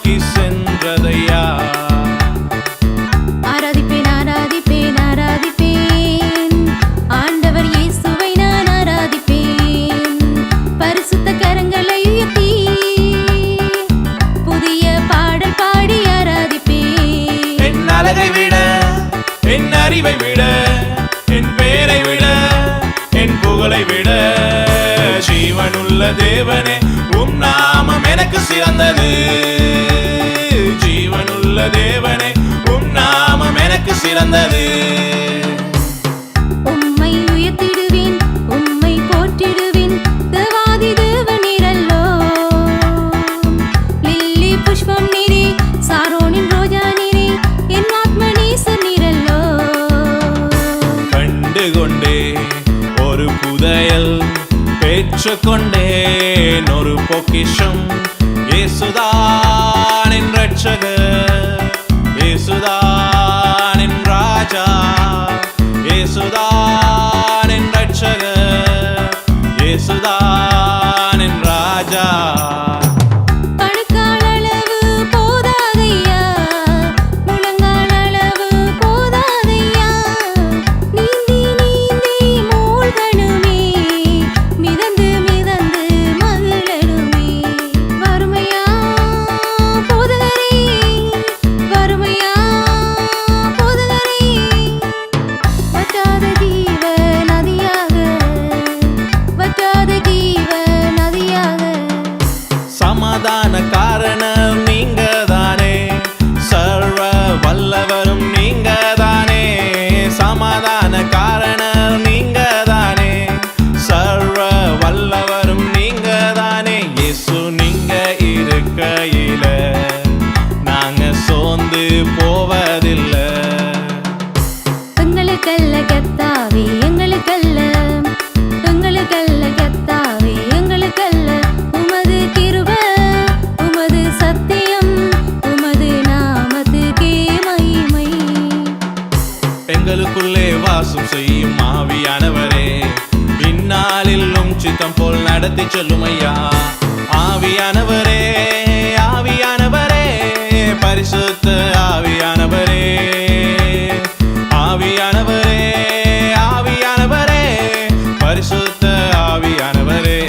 நோக்கி சென்றதையா. ஆராதிப்பேன் ஆராதிப்பேன் ஆராதிப்பேன் ஆண்டவர் இயேசுவை நான் ஆராதிப்பேன். பரிசுத்த கரங்களை உயர்த்தி புதிய பாடல் பாடி ஆராதிப்பேன். என் அழகை விட, என் அறிவை விட, என் பேரை விட, என் புகழை விட, ஜீவனுள்ள தேவனே உம் நாமம் எனக்கு சிறந்தது. ஜீவனுள்ள தேவனே உம் நாமம் எனக்கு சிறந்தது. உம்மை உயர்த்திடுவேன், உம்மை போற்றிடுவேன், தேவாதி தேவனீரல்லோ. லில்லி புஷ்பம் நீரே, சாரோனின் ரோஜா நீரே, என் ஆத்ம நேசர் நீரல்லோ. கண்டுகொண்டே ஒரு புதையல், பெற்றுக்கொண்டேன் ஒரு பொக்கிஷம். இயேசுதான் என் ரட்சகர், இயேசுதான் என் ராஜா, இயேசுதான் என் ரட்சகர், இயேசுதான் என் ராஜா. கணுக்கால் அளவு போதாதையா, முழங்கால் அளவு போதாதையா, நீந்தி நீந்தி மூழ்கணுமே, மிதந்து மிதந்து மகிழணுமே. வறுமையா போதகரே, வறுமையா போதகரே, வற்றாத ஜீவ நதியாக, வற்றாத ஜீவ நதியாக. சமாதான காரணம் நீங்க தானே, சர்வ வல்லவரும் நீங்க தானே. சமாதான காரணம் நீங்க தானே, சர்வ வல்லவரும் நீங்க தானே. இயேசு நீங்க இருக்கையில நாங்க சோர்ந்து போவதில்லை. எங்களுக்கல்ல கர்த்தாவே, எங்களுக்கல்ல, எங்களுக்கல்ல கர்த்தாவே, எங்களுக்கல்ல. உமது கிருபை, உமது சத்தியம், உமது நாமத்துக்கே மகிமை. எங்களுக்குள்ளே வாசம் செய்யும் ஆவியானவரே, இந்நாளிலும் சித்தம் போல் நடத்தி செல்லும் ஐயா. ஆவியானவரே, ஆவியானவரே, பரிசுத்த ஆவியானவரே, ஆவியானவரே, ஆவியானவரே, பரிசுத்த ஆவியானவரே.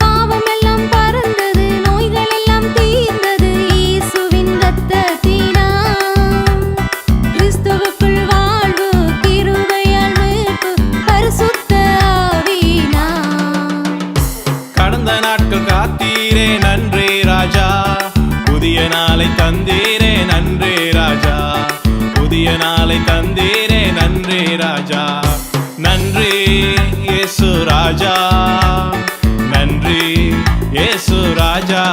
பாவம் எல்லாம் பறந்தது, நோய்கள் எல்லாம் தீர்ந்தது, இயேசுவின் இரத்தத்தினால். கிறிஸ்துவுக்குள் வாழ்வு, கிருபையால் மீட்பு, பரிசுத்த ஆவியினால். கடந்த நாட்கள் காத்தீரே நன்றி ராஜா, புதிய நாளை தந்தீரே நன்றி ராஜா, புதிய நாளை தந்தீரே நன்றி ராஜா. நன்றி இயேசு ராஜா, நன்றி இயேசு ராஜா.